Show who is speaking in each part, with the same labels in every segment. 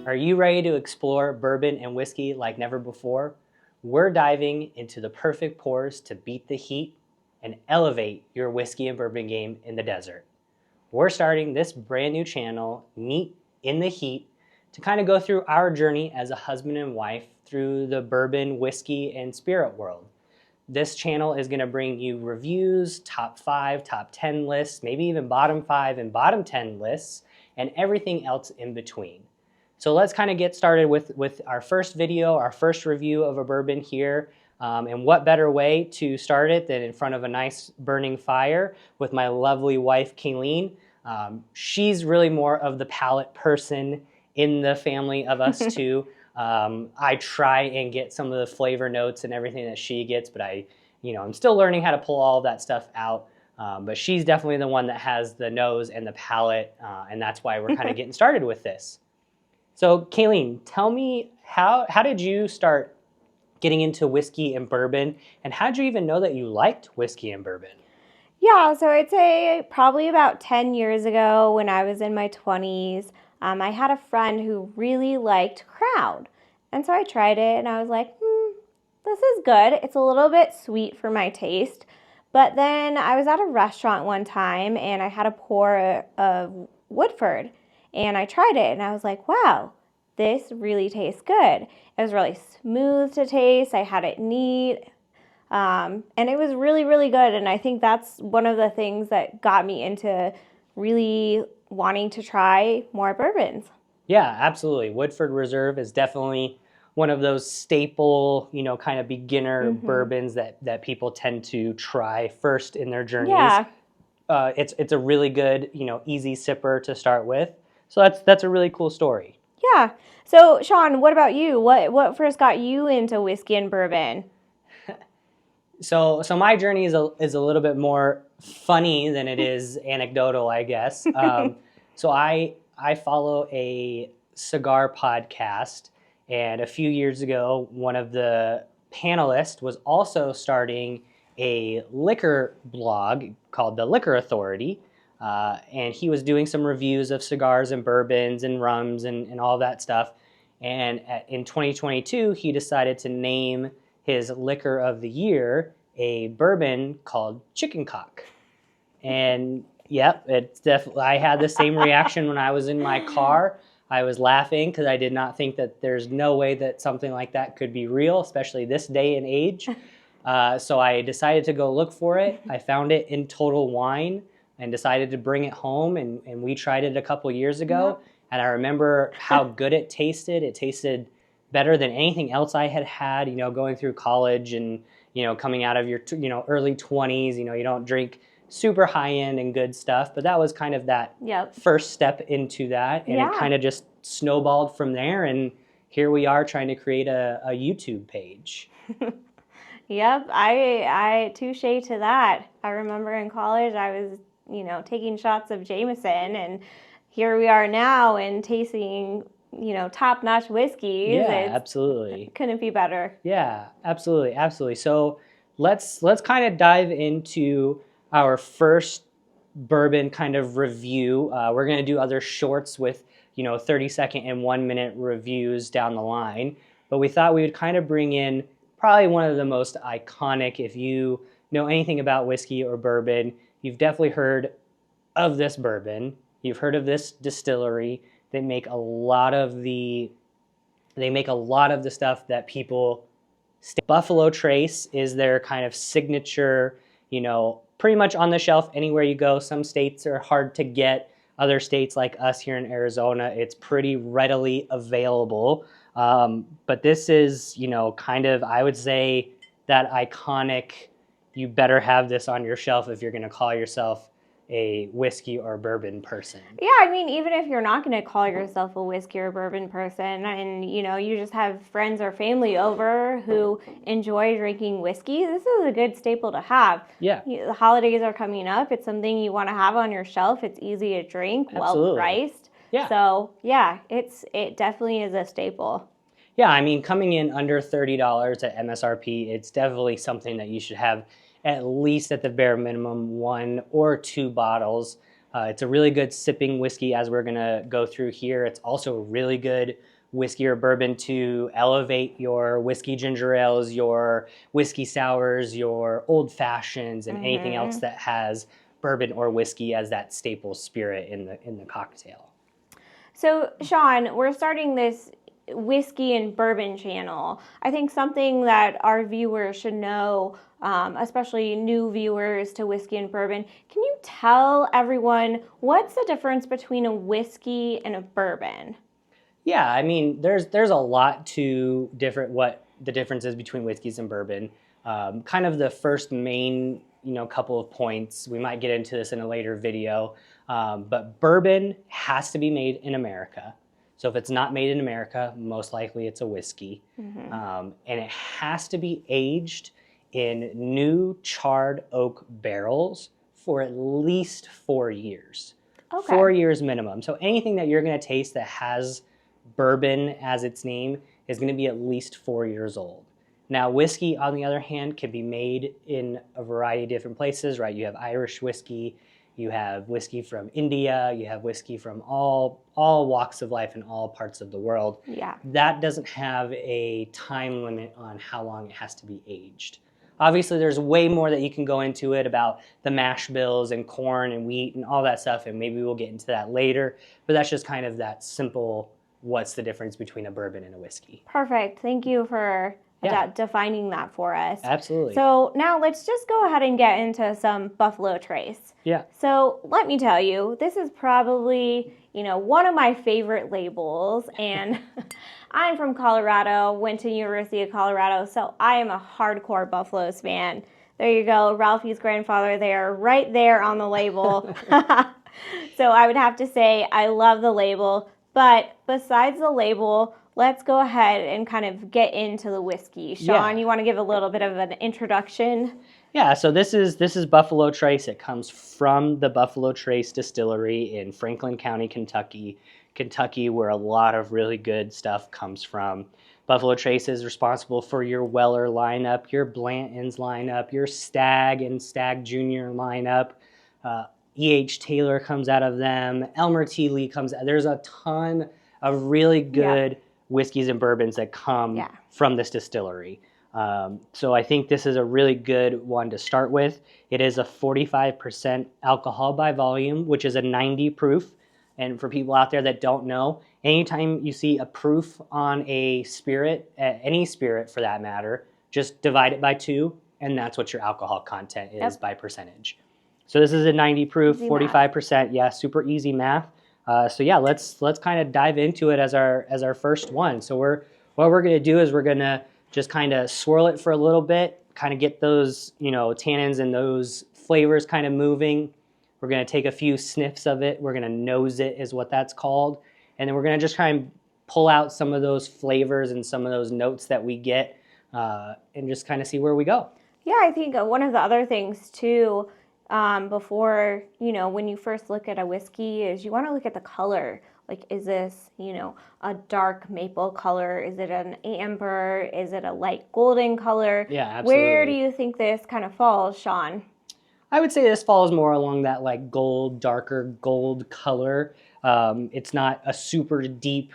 Speaker 1: Are you ready to explore bourbon and whiskey like never before? We're diving into the perfect pours to beat the heat and elevate your whiskey and bourbon game in the desert. We're starting this brand new channel, Meet in the Heat, to kind of go through our journey as a husband and wife through the bourbon, whiskey, and spirit world. This channel is going to bring you reviews, top 5, top 10 lists, maybe even bottom 5 and bottom 10 lists, and everything else in between. So let's kind of get started with our first video, our first review of a bourbon here. And what better way to start it than in front of a nice burning fire with my lovely wife, Kayleen. She's really more of the palate person in the family of us two. I try and get some of the flavor notes and everything that she gets, but I'm still learning how to pull all of that stuff out. But she's definitely the one that has the nose and the palate, and that's why we're kind of getting started with this. So Kayleen, tell me, how did you start getting into whiskey and bourbon, and how did you even know that you liked whiskey and bourbon?
Speaker 2: Yeah, so I'd say probably about 10 years ago when I was in my 20s, I had a friend who really liked Crown. And so I tried it and I was like, this is good. It's a little bit sweet for my taste. But then I was at a restaurant one time and I had a pour of Woodford. And I tried it and I was like, wow, this really tastes good. It was really smooth to taste. I had it neat. And it was really, really good. And I think that's one of the things that got me into really wanting to try more bourbons.
Speaker 1: Yeah, absolutely. Woodford Reserve is definitely one of those staple, kind of beginner bourbons that people tend to try first in their journeys.
Speaker 2: Yeah.
Speaker 1: It's a really good, easy sipper to start with. So that's a really cool story.
Speaker 2: Yeah. So Sean, what about you? What first got you into whiskey and bourbon?
Speaker 1: So my journey is a little bit more funny than it is anecdotal, I guess. So I follow a cigar podcast, and a few years ago, one of the panelists was also starting a liquor blog called The Liquor Authority, and he was doing some reviews of cigars and bourbons and rums and all that stuff. And in 2022, he decided to name his liquor of the year a bourbon called Chicken Cock. And yep, it's definitely, I had the same reaction when I was in my car. I was laughing because I did not think that there's no way that something like that could be real, especially this day and age. So I decided to go look for it. I found it in Total Wine and decided to bring it home, and we tried it a couple years ago. Yep. And I remember how good it tasted. It tasted better than anything else I had, going through college and, coming out of your, early 20s. You don't drink super high-end and good stuff, but that was kind of that first step into that, and it kind of just snowballed from there, and here we are trying to create a YouTube page.
Speaker 2: Yep, I touche to that. I remember in college I was, taking shots of Jameson, and here we are now and tasting, top-notch whiskeys.
Speaker 1: Yeah, absolutely.
Speaker 2: Couldn't be better.
Speaker 1: Yeah, absolutely. So let's kind of dive into our first bourbon kind of review. We're going to do other shorts with, 30-second and 1-minute reviews down the line. But we thought we would kind of bring in probably one of the most iconic, if you know anything about whiskey or bourbon, you've definitely heard of this bourbon. You've heard of this distillery. They make a lot of the stuff that people. Buffalo Trace is their kind of signature, pretty much on the shelf anywhere you go. Some states are hard to get. Other states like us here in Arizona, it's pretty readily available. But this is, kind of, I would say, that iconic, you better have this on your shelf if you're going to call yourself a whiskey or bourbon person.
Speaker 2: Yeah, I mean, even if you're not going to call yourself a whiskey or bourbon person, and you just have friends or family over who enjoy drinking whiskey, this is a good staple to have.
Speaker 1: Yeah.
Speaker 2: The holidays are coming up. It's something you want to have on your shelf. It's easy to drink, well priced.
Speaker 1: Yeah.
Speaker 2: So yeah, it definitely is a staple.
Speaker 1: Yeah, I mean, coming in under $30 at MSRP, it's definitely something that you should have at least at the bare minimum 1 or 2 bottles. It's a really good sipping whiskey, as we're going to go through here. It's also really good whiskey or bourbon to elevate your whiskey ginger ales, your whiskey sours, your old fashions, and anything else that has bourbon or whiskey as that staple spirit in the cocktail.
Speaker 2: So, Sean, we're starting this whiskey and bourbon channel. I think something that our viewers should know, especially new viewers to whiskey and bourbon, can you tell everyone what's the difference between a whiskey and a bourbon?
Speaker 1: Yeah, I mean, there's a lot to what the difference is between whiskeys and bourbon. Kind of the first main, couple of points. We might get into this in a later video, but bourbon has to be made in America. So if it's not made in America, most likely it's a whiskey, and it has to be aged in new charred oak barrels for at least 4 years.
Speaker 2: Okay.
Speaker 1: 4 years minimum. So anything that you're going to taste that has bourbon as its name is going to be at least 4 years old. Now, whiskey, on the other hand, can be made in a variety of different places, right? You have Irish whiskey, you have whiskey from India, you have whiskey from all walks of life in all parts of the world.
Speaker 2: Yeah.
Speaker 1: That doesn't have a time limit on how long it has to be aged. Obviously, there's way more that you can go into it about the mash bills and corn and wheat and all that stuff, and maybe we'll get into that later. But that's just kind of that simple, what's the difference between a bourbon and a whiskey.
Speaker 2: Perfect. Thank you for defining that for us.
Speaker 1: Absolutely.
Speaker 2: So now let's just go ahead and get into some Buffalo Trace.
Speaker 1: Yeah.
Speaker 2: So let me tell you, this is probably, one of my favorite labels. And I'm from Colorado, went to University of Colorado, so I am a hardcore Buffaloes fan. There you go, Ralphie's grandfather there, right there on the label. So I would have to say I love the label. But besides the label, let's go ahead and kind of get into the whiskey. Sean, you want to give a little bit of an introduction?
Speaker 1: Yeah, so this is Buffalo Trace. It comes from the Buffalo Trace distillery in Franklin County, Kentucky, where a lot of really good stuff comes from. Buffalo Trace is responsible for your Weller lineup, your Blanton's lineup, your Stagg and Stagg Junior lineup. E.H. Taylor comes out of them. Elmer T. Lee comes out. There's a ton of really good whiskeys and bourbons that come from this distillery. So I think this is a really good one to start with. It is a 45% alcohol by volume, which is a 90 proof. And for people out there that don't know, anytime you see a proof on a spirit, any spirit for that matter, just divide it by 2, and that's what your alcohol content is by percentage. So this is a 90 proof, 45%. Yeah, super easy math. So yeah, let's kind of dive into it as our first one. So what we're going to do is we're going to just kind of swirl it for a little bit, kind of get those tannins and those flavors kind of moving. We're going to take a few sniffs of it. We're going to nose it, is what that's called, and then we're going to just kind of pull out some of those flavors and some of those notes that we get, and just kind of see where we go.
Speaker 2: Yeah, I think one of the other things too. Before, when you first look at a whiskey is you want to look at the color. Like, is this, a dark maple color? Is it an amber? Is it a light golden color?
Speaker 1: Yeah, absolutely.
Speaker 2: Where do you think this kind of falls, Sean?
Speaker 1: I would say this falls more along that like darker gold color. It's not a super deep,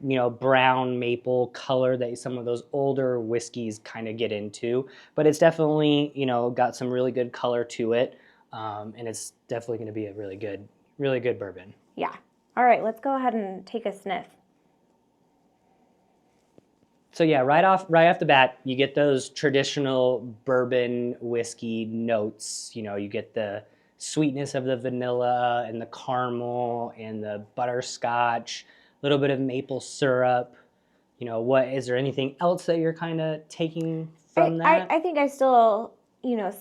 Speaker 1: brown maple color that some of those older whiskeys kind of get into, but it's definitely, got some really good color to it. And it's definitely going to be a really good bourbon.
Speaker 2: Yeah. All right, let's go ahead and take a sniff.
Speaker 1: So yeah, right off the bat, you get those traditional bourbon whiskey notes. You get the sweetness of the vanilla and the caramel and the butterscotch, a little bit of maple syrup. Is there anything else that you're kind of taking from that?
Speaker 2: I think I still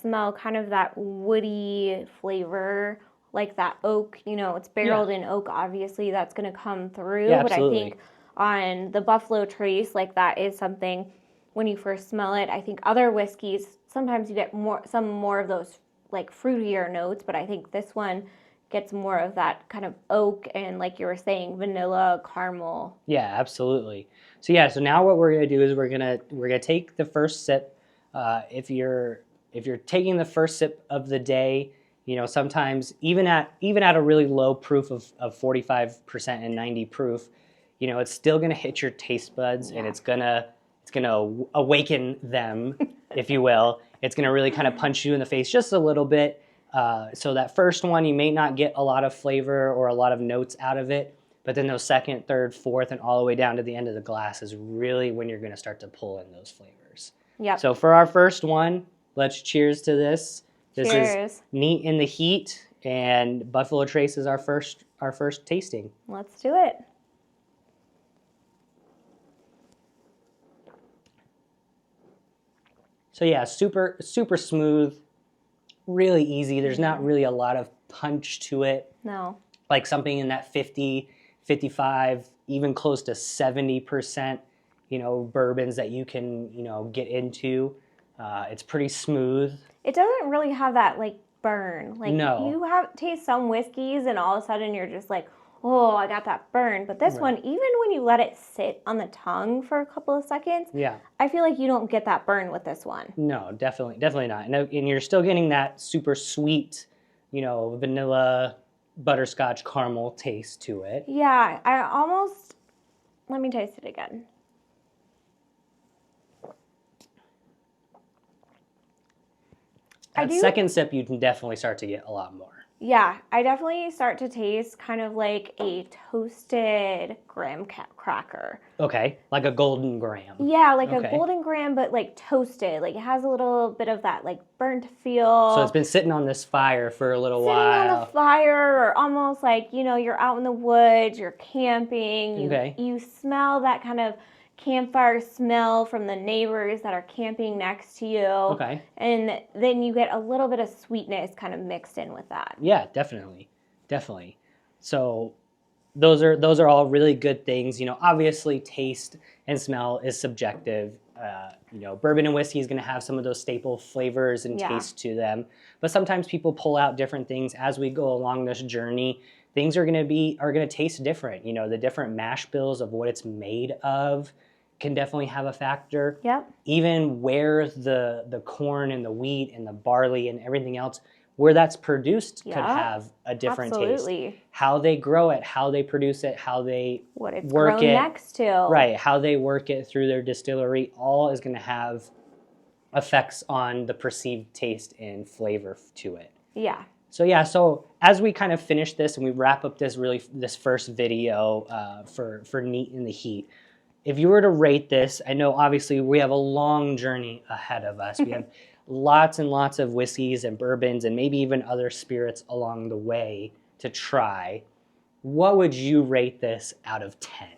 Speaker 2: smell kind of that woody flavor, like that oak. It's barreled in oak, obviously, that's going to come through.
Speaker 1: Yeah,
Speaker 2: but
Speaker 1: absolutely.
Speaker 2: I think on the Buffalo Trace, like that is something, when you first smell it, I think other whiskeys, sometimes you get some more of those like fruitier notes, but I think this one gets more of that kind of oak and, like you were saying, vanilla, caramel.
Speaker 1: Yeah, absolutely. So now what we're going to do is we're going to take the first sip. If you're taking the first sip of the day, sometimes even at a really low proof of 45% and 90 proof, it's still going to hit your taste buds and it's going to awaken them, if you will. It's going to really kind of punch you in the face just a little bit. So that first one, you may not get a lot of flavor or a lot of notes out of it, but then those second, third, fourth, and all the way down to the end of the glass is really when you're going to start to pull in those flavors.
Speaker 2: Yep.
Speaker 1: So for our first one, let's cheers to this. This
Speaker 2: Cheers.
Speaker 1: is Neat in the Heat, and Buffalo Trace is our first tasting.
Speaker 2: Let's do it.
Speaker 1: So yeah, super smooth, really easy. There's not really a lot of punch to it.
Speaker 2: No.
Speaker 1: Like something in that 50, 55, even close to 70%, bourbons that you can, get into. It's pretty smooth.
Speaker 2: It doesn't really have that burn.
Speaker 1: No.
Speaker 2: You taste some whiskeys and all of a sudden you're just like, oh, I got that burn. But this one, even when you let it sit on the tongue for a couple of seconds, I feel like you don't get that burn with this one.
Speaker 1: No, definitely not. And you're still getting that super sweet, vanilla, butterscotch, caramel taste to it.
Speaker 2: Yeah, let me taste it again.
Speaker 1: Second sip, you can definitely start to get a lot more.
Speaker 2: Yeah, I definitely start to taste kind of like a toasted graham cracker.
Speaker 1: Okay, like a golden graham.
Speaker 2: Yeah, like a golden graham, but toasted. It has a little bit of that burnt feel.
Speaker 1: So it's been sitting on this fire for a little while.
Speaker 2: Sitting on the fire, or almost you're out in the woods, you're camping. You smell that kind of campfire smell from the neighbors that are camping next to you.
Speaker 1: Okay.
Speaker 2: And then you get a little bit of sweetness kind of mixed in with that.
Speaker 1: Yeah, definitely. So those are all really good things. Obviously taste and smell is subjective. Bourbon and whiskey is going to have some of those staple flavors and taste to them. But sometimes people pull out different things as we go along this journey. Things are going to taste different. The different mash bills of what it's made of can definitely have a factor.
Speaker 2: Yep.
Speaker 1: Even where the corn and the wheat and the barley and everything else, where that's produced could have a different taste. How they grow it, how they produce it, how they
Speaker 2: what it's
Speaker 1: work
Speaker 2: grown
Speaker 1: it.
Speaker 2: Next to.
Speaker 1: Right, how they work it through their distillery, all is going to have effects on the perceived taste and flavor to it.
Speaker 2: Yeah.
Speaker 1: So as we kind of finish this and we wrap up this first video for Neat in the Heat, if you were to rate this, I know obviously we have a long journey ahead of us. We have lots and lots of whiskeys and bourbons and maybe even other spirits along the way to try. What would you rate this out of 10?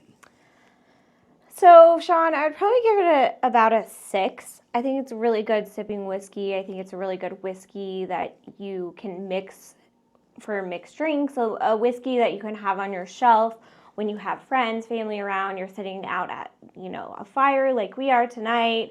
Speaker 2: So, Sean, I would probably give it about a 6. I think it's a really good sipping whiskey. I think it's a really good whiskey that you can mix for mixed drinks. So a whiskey that you can have on your shelf when you have friends, family around, you're sitting out at, a fire like we are tonight.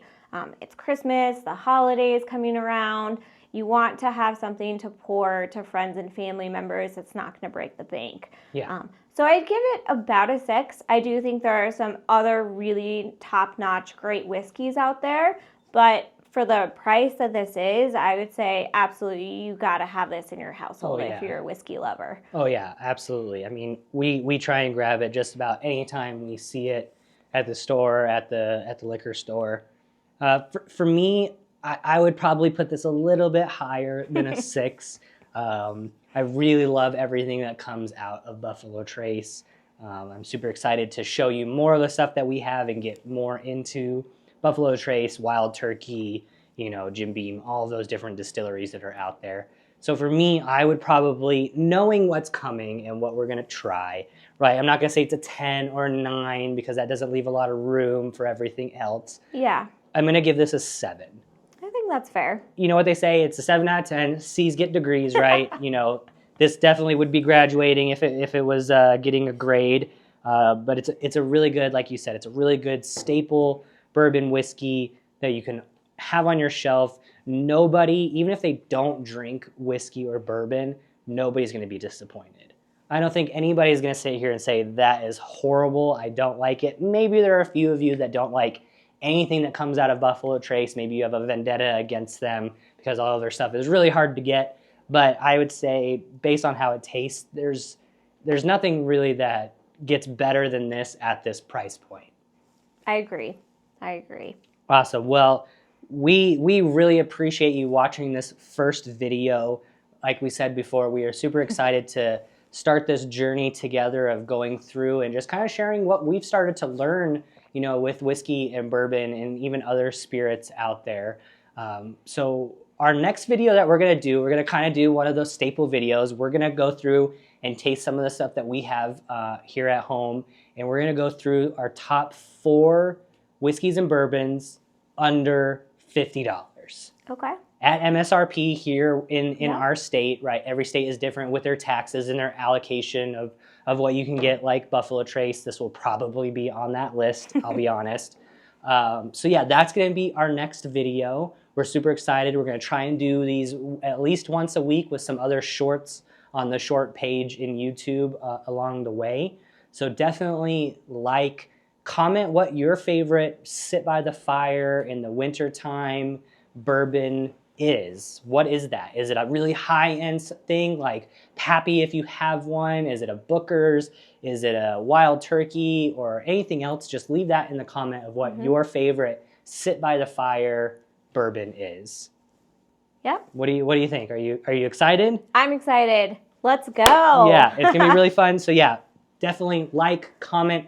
Speaker 2: It's Christmas, the holidays coming around. You want to have something to pour to friends and family members that's not going to break the bank.
Speaker 1: Yeah.
Speaker 2: So I'd give it about a 6. I do think there are some other really top-notch great whiskeys out there, but for the price that this is, I would say absolutely you got to have this in your household if you're a whiskey lover.
Speaker 1: Oh yeah, absolutely. I mean, we try and grab it just about any time we see it at the store, at the liquor store. For me, I would probably put this a little bit higher than a 6. I really love everything that comes out of Buffalo Trace. I'm super excited to show you more of the stuff that we have and get more into Buffalo Trace, Wild Turkey, Jim Beam, all of those different distilleries that are out there. So for me, I would probably, knowing what's coming and what we're going to try, right? I'm not going to say it's a 10 or a 9 because that doesn't leave a lot of room for everything else.
Speaker 2: Yeah.
Speaker 1: I'm going to give this a 7.
Speaker 2: I think that's fair.
Speaker 1: You know what they say? It's a 7 out of 10. C's get degrees, right? This definitely would be graduating if it was getting a grade. But it's a really good, like you said, it's a really good staple bourbon whiskey that you can have on your shelf. Nobody, even if they don't drink whiskey or bourbon, nobody's going to be disappointed. I don't think anybody's going to sit here and say, that is horrible, I don't like it. Maybe there are a few of you that don't like anything that comes out of Buffalo Trace. Maybe you have a vendetta against them because all of their stuff is really hard to get. But I would say, based on how it tastes, there's nothing really that gets better than this at this price point.
Speaker 2: I agree.
Speaker 1: Awesome. Well, we really appreciate you watching this first video. Like we said before, we are super excited to start this journey together of going through and just kind of sharing what we've started to learn, with whiskey and bourbon and even other spirits out there. So our next video that we're going to kind of do one of those staple videos. We're going to go through and taste some of the stuff that we have here at home. And we're going to go through our top 4 whiskeys and bourbons under $50.
Speaker 2: Okay.
Speaker 1: At MSRP here in our state, right? Every state is different with their taxes and their allocation of what you can get, like Buffalo Trace. This will probably be on that list, I'll be honest. So yeah, that's going to be our next video. We're super excited. We're going to try and do these at least once a week with some other shorts on the short page in YouTube along the way. So definitely comment what your favorite sit by the fire in the wintertime bourbon is. What is that? Is it a really high-end thing like Pappy if you have one? Is it a Booker's? Is it a Wild Turkey or anything else? Just leave that in the comment of what your favorite sit by the fire bourbon is.
Speaker 2: Yep.
Speaker 1: What do you think? Are you excited?
Speaker 2: I'm excited. Let's go.
Speaker 1: Yeah, it's gonna be really fun. So yeah, definitely comment,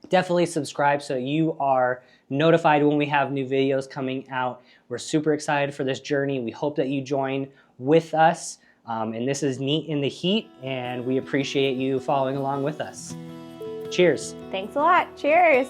Speaker 1: definitely subscribe so you are notified when we have new videos coming out. We're super excited for this journey. We hope that you join with us. And this is Neat in the Heat, and we appreciate you following along with us. Cheers.
Speaker 2: Thanks a lot. Cheers.